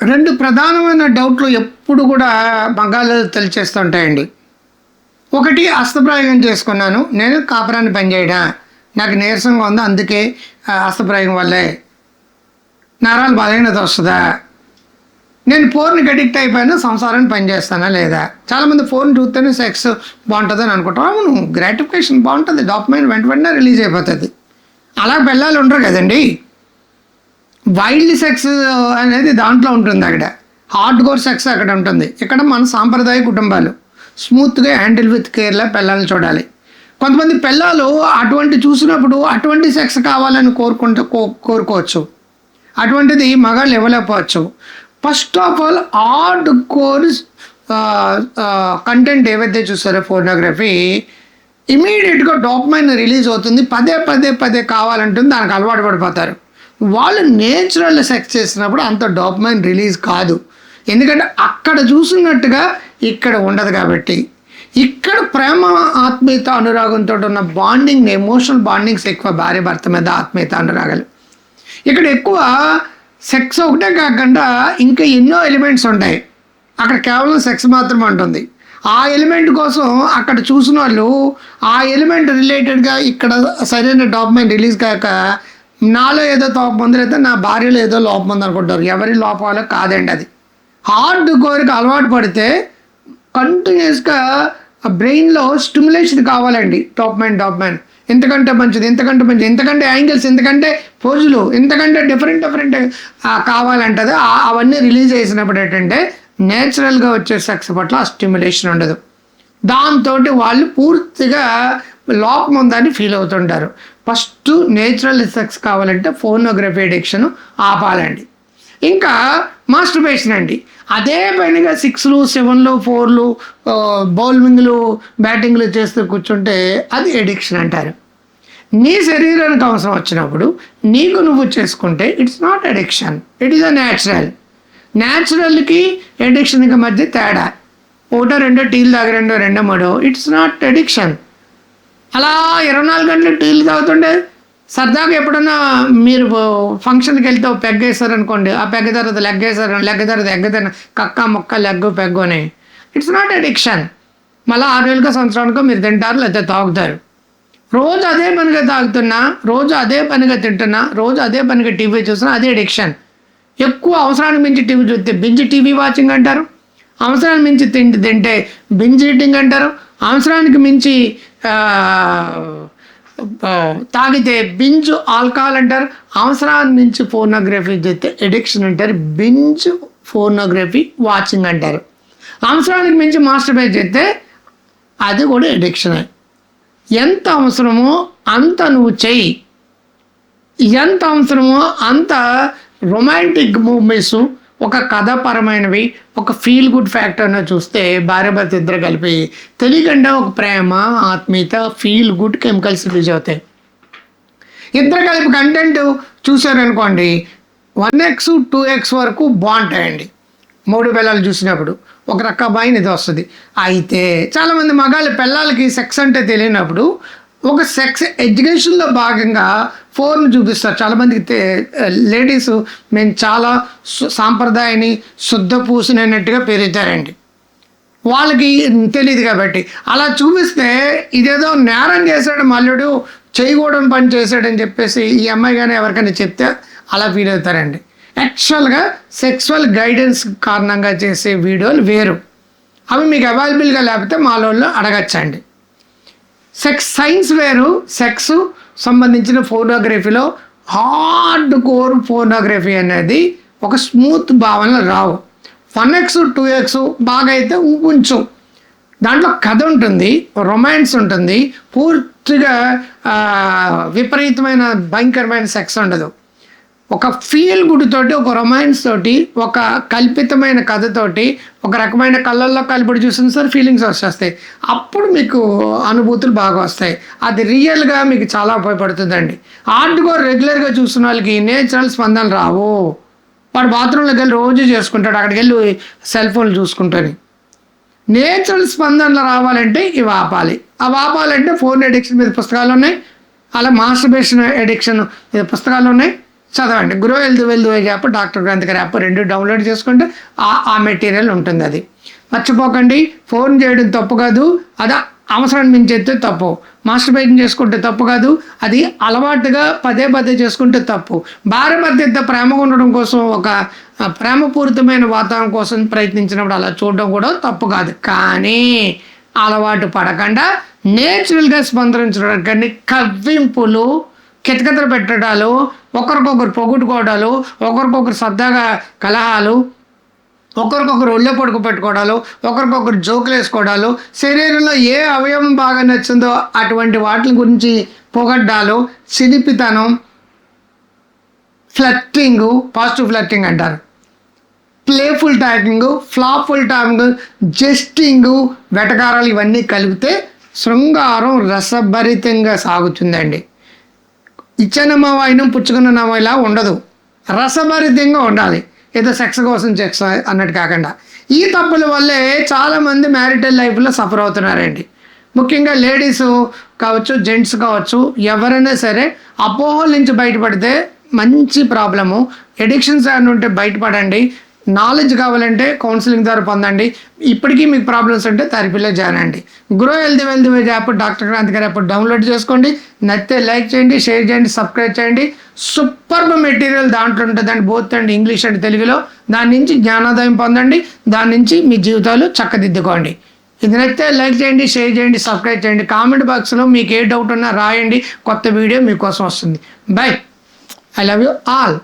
రెండు ప్రధానమైన డౌట్లు ఎప్పుడు కూడా మగాళ్ళు తెలిచేస్తుంటాయండి. ఒకటి, హస్తప్రయోగం చేసుకున్నాను, నేను కాపురాన్ని పనిచేయడా, నాకు నీరసంగా ఉంది, అందుకే హస్తప్రయోగం వల్లే నరాలు బలహీనత వస్తుందా, నేను ఫోన్కి అడిక్ట్ అయిపోయాను, సంసారాన్ని పనిచేస్తానా లేదా. చాలామంది ఫోన్ చూస్తేనే సెక్స్ బాగుంటుందని అనుకుంటాం. అవును, గ్రాటిఫికేషన్ బాగుంటుంది, డాపమైన్ వెంటనే రిలీజ్ అయిపోతుంది. అలా పిల్లలు ఉండరు కదండి. వైల్డ్ సెక్స్ అనేది దాంట్లో ఉంటుంది, అక్కడ హార్డ్ కోర్ సెక్స్ అక్కడ ఉంటుంది. ఇక్కడ మన సాంప్రదాయ కుటుంబాలు స్మూత్గా హ్యాండిల్ విత్ కేర్లా పిల్లల్ని చూడాలి. కొంతమంది పిల్లలు అటువంటి చూసినప్పుడు అటువంటి సెక్స్ కావాలని కోరుకోవచ్చు, అటువంటిది మగాళ్ళు ఇవ్వలేకపోవచ్చు. First of all hard core content ఏవైతే చూస్తారో ఫోర్నోగ్రఫీ, ఇమీడియట్గా డోపమైన్ రిలీజ్ అవుతుంది, పదే పదే పదే కావాలంటుంది, దానికి అలవాటు పడిపోతారు. వాళ్ళు నేచురల్ సెక్స్ చేసినప్పుడు అంత డోపమైన్ రిలీజ్ కాదు, ఎందుకంటే అక్కడ చూసినట్టుగా ఇక్కడ ఉండదు. కాబట్టి ఇక్కడ ప్రేమ, ఆత్మీయత, అనురాగంతో ఉన్న బాండింగ్, ఎమోషనల్ బాండింగ్స్ ఎక్కువ, భార్య భర్త మీద ఆత్మీయత, అనురాగాలు. ఇక్కడ ఎక్కువ సెక్స్ ఒకటే కాకుండా ఇంకా ఎన్నో ఎలిమెంట్స్ ఉంటాయి. అక్కడ కేవలం సెక్స్ మాత్రమే ఉంటుంది. ఆ ఎలిమెంట్ కోసం అక్కడ చూసిన వాళ్ళు ఆ ఎలిమెంట్ రిలేటెడ్గా ఇక్కడ సరైన డోపమైన్ రిలీజ్ కాక నాలో ఏదో లోపం ఉంది, లేదా నా భార్యలో ఏదో లోపం ఉంది అనుకుంటారు. ఎవరి లోపాలో కాదండి అది. హార్డ్ కోరిక అలవాటు పడితే కంటిన్యూస్గా బ్రెయిన్లో స్టిమ్యులేషన్ కావాలండి. డోపమైన్ ఇంతకంటే మంచిది, ఇంతకంటే మంచిది, ఇంతకంటే యాంగిల్స్, ఇంతకంటే పోజులు, ఇంతకంటే డిఫరెంట్ కావాలంటది. అవన్నీ రిలీజ్ చేసినప్పుడు ఏంటంటే నేచురల్గా వచ్చే సెక్స్ పట్ల ఆ స్టిమ్యులేషన్ ఉండదు. దాంతో వాళ్ళు పూర్తిగా లోపం ఉందని ఫీల్ అవుతుంటారు. ఫస్ట్ నేచురల్ సెక్స్ కావాలంటే ఫోర్నోగ్రఫీ అడిక్షన్ ఆపాలండి. ఇంకా మాస్టర్బేషన్ అండి, అదే పైనగా 6లు 7లు 4లు బౌలింగ్లు బ్యాటింగ్లు చేస్తూ కూర్చుంటే అది ఎడిక్షన్ అంటారు. నీ శరీరానికి అవసరం వచ్చినప్పుడు నీకు నువ్వు చేసుకుంటే it's not addiction, it is a న్యాచురల్కి ఎడిక్షన్కి మధ్య తేడా. 1-2 టీలు తాగరండో 2-3, ఇట్స్ నాట్ ఎడిక్షన్. అలా 24 గంటలు టీలు తాగుతుండే సరదాగా ఎప్పుడన్నా మీరు ఫంక్షన్కి వెళ్తే పెగ్ వేస్తారనుకోండి, ఆ పెగ్గ తర్వాత లెగ్ వేస్తారు, లెగ్ తర్వాత ఎగ్గదన కక్క మొక్క లెగ్గు పెగ్గు అని, ఇట్స్ నాట్ ఎడిక్షన్. మళ్ళీ 6 నెలలకో సంవత్సరానికో మీరు తింటారు, లేకపోతే తాగుతారు. రోజు అదే పనిగా తాగుతున్నా, రోజు అదే పనిగా తింటున్నా, రోజు అదే పనిగా టీవీ చూస్తున్నా, అదే ఎడిక్షన్. ఎక్కువ అవసరానికి మించి టీవీ చూస్తే బింజ్ టీవీ వాచింగ్ అంటారు, అవసరానికి మించి తింటే బింజ్ ఈటింగ్ అంటారు, అవసరానికి మించి తాగితే బింజ్ ఆల్కహాల్ అంటారు, అవసరాన్ని మించి ఫోర్నోగ్రఫీ చేస్తే ఎడిక్షన్ అంటారు, బింజ్ ఫోర్నోగ్రఫీ వాచింగ్ అంటారు. అవసరానికి మించి మాస్టర్బేట్ చేస్తే అది కూడా ఎడిక్షనే. ఎంత అవసరమో అంత నువ్వు చెయ్యి, ఎంత అవసరమో అంత రొమాంటిక్ మూవీస్, ఒక కథాపరమైనవి, ఒక ఫీల్ గుడ్ ఫ్యాక్టర్ను చూస్తే భార్య భర్త ఇద్దరు కలిపి తెలియకుండా ఒక ప్రేమ, ఆత్మీయత, ఫీల్ గుడ్ కెమికల్స్ రిలీజ్ అవుతాయి. ఇద్దరు కలిపి కంటెంట్ చూసారనుకోండి 1x 2x వరకు బాగుంటాయండి. 3 పిల్లలు చూసినప్పుడు ఒక రకమైన ఇది వస్తుంది. అయితే చాలామంది మగాళ్ళ పిల్లలకి సెక్స్ అంటే తెలియనప్పుడు ఒక సెక్స్ ఎడ్యుకేషన్లో భాగంగా ఫోన్ చూపిస్తారు. చాలామందికి లేడీస్ మేము చాలా సాంప్రదాయాన్ని శుద్ధ పూసినట్టుగా పెరుగుతారండి, వాళ్ళకి తెలియదు కాబట్టి. అలా చూపిస్తే ఇదేదో నేరం చేశాడు మల్లుడు, చేయకూడని పని చేశాడని చెప్పేసి ఈ అమ్మాయి కానీ ఎవరికైనా చెప్తే అలా ఫీల్ అవుతారండి. యాక్చువల్గా సెక్సువల్ గైడెన్స్ కారణంగా చేసే వీడియోలు వేరు, అవి మీకు అవైలబుల్గా లేకపోతే మాలోళ్ళు అడగచ్చండి. సెక్స్ సైన్స్ వేరు, సెక్స్ సంబంధించిన ఫోటోగ్రఫీలో హార్డ్ కోర్ ఫోటోగ్రఫీ అనేది ఒక స్మూత్ భావనలు రావు. 1x 2x బాగా అయితే కొంచెం దాంట్లో కథ ఉంటుంది, రొమాన్స్ ఉంటుంది, పూర్తిగా విపరీతమైన భయంకరమైన సెక్స్ ఉండదు. ఒక ఫీల్ గుడ్ తోటి, ఒక రొమాన్స్ తోటి, ఒక కల్పితమైన కథతోటి, ఒక రకమైన కళ్ళల్లో కలిపి చూసిన సార్ ఫీలింగ్స్ వచ్చేస్తాయి. అప్పుడు మీకు అనుభూతులు బాగా వస్తాయి. అది రియల్గా మీకు చాలా ఉపయోగపడుతుందండి. హార్డ్గా రెగ్యులర్గా చూసిన వాళ్ళకి నేచురల్ స్పందనలు రావు. వాడు బాత్రూంలోకి వెళ్ళి రోజు చేసుకుంటాడు, అక్కడికి వెళ్ళి సెల్ ఫోన్లు చూసుకుంటాను. నేచురల్ స్పందనలు రావాలంటే ఇవి ఆపాలి. అవి ఆపాలంటే ఫోన్ ఎడిక్షన్ మీద పుస్తకాలు ఉన్నాయి, అలా మాస్టర్బేషన్ ఎడిక్షన్ మీద పుస్తకాలు ఉన్నాయి, చదవండి. Grow health wealth wise app, doctor Krantikari app 2 download చేసుకుంటే ఆ మెటీరియల్ ఉంటుంది. అది మర్చిపోకండి. ఫోన్ చేయడం తప్పు కాదు, అది అవసరాన్ని మించి ఎత్తే తప్పు. మాస్టర్బేషన్ చేసుకుంటే తప్పు కాదు, అది అలవాటుగా పదే పదే చేసుకుంటే తప్పు. భార్య మధ్య ప్రేమగా ఉండడం కోసం, ఒక ప్రేమపూరితమైన వాతావరణం కోసం ప్రయత్నించినప్పుడు అలా చూడడం కూడా తప్పు కాదు. కానీ అలవాటు పడకుండా నేచురల్గా స్పందించడం, కానీ కవ్వింపులు, కితకితలు పెట్టడాలు, ఒకరికొకరు పొగుట్టుకోవడాలు, ఒకరికొకరు సరదాగా కలహాలు, ఒకరికొకరు ఒళ్ళో పొడుకు పెట్టుకోవడాలు, ఒకరికొకరు జోకులు వేసుకోవడాలు, శరీరంలో ఏ అవయవం బాగా నచ్చిందో అటువంటి వాటి గురించి పొగడ్డాలు, చిలిపితనం, ఫ్లర్టింగు, పాజిటివ్ ఫ్లర్టింగ్ అంటారు, ప్లేఫుల్ టాకింగ్, ఫ్లాప్ఫుల్ టాకింగ్, జస్టింగు, వెటకారాలు, ఇవన్నీ కలిపితే శృంగారం రసభరితంగా సాగుతుందండి. ఇచ్చిన వాయినం పుచ్చుకున్న నమోలా ఉండదు, రసభరితంగా ఉండాలి. ఏదో సెక్స్ కోసం సెక్స్ అన్నట్టు కాకుండా. ఈ తప్పుల వల్లే చాలామంది మ్యారిటల్ లైఫ్లో సఫర్ అవుతున్నారండి. ముఖ్యంగా లేడీస్ కావచ్చు, జెంట్స్ కావచ్చు, ఎవరైనా సరే అపోహల నుంచి బయటపడితే మంచి ప్రాబ్లము. ఎడిక్షన్స్ అని ఉంటే బయటపడండి. నాలెడ్జ్ కావాలంటే కౌన్సిలింగ్ ద్వారా పొందండి. ఇప్పటికీ మీకు ప్రాబ్లమ్స్ ఉంటే థెరపీలో జాయిన్ అండి. Grow health wealth wise app, doctor Krantikari app download చేసుకోండి. నచ్చితే లైక్ చేయండి, షేర్ చేయండి, సబ్స్క్రైబ్ చేయండి. సూపర్బ్ మెటీరియల్ దాంట్లో ఉంటుందండి, బోత్ అండ్ ఇంగ్లీష్ అండ్ తెలుగులో. దాని నుంచి జ్ఞానోదయం పొందండి, దాని నుంచి మీ జీవితాలు చక్కదిద్దుకోండి. ఇది నచ్చితే లైక్ చేయండి, షేర్ చేయండి, సబ్స్క్రైబ్ చేయండి. కామెంట్ బాక్స్లో మీకు ఏ డౌట్ ఉన్నా రాయండి, కొత్త వీడియో మీకోసం వస్తుంది. By. I love you all.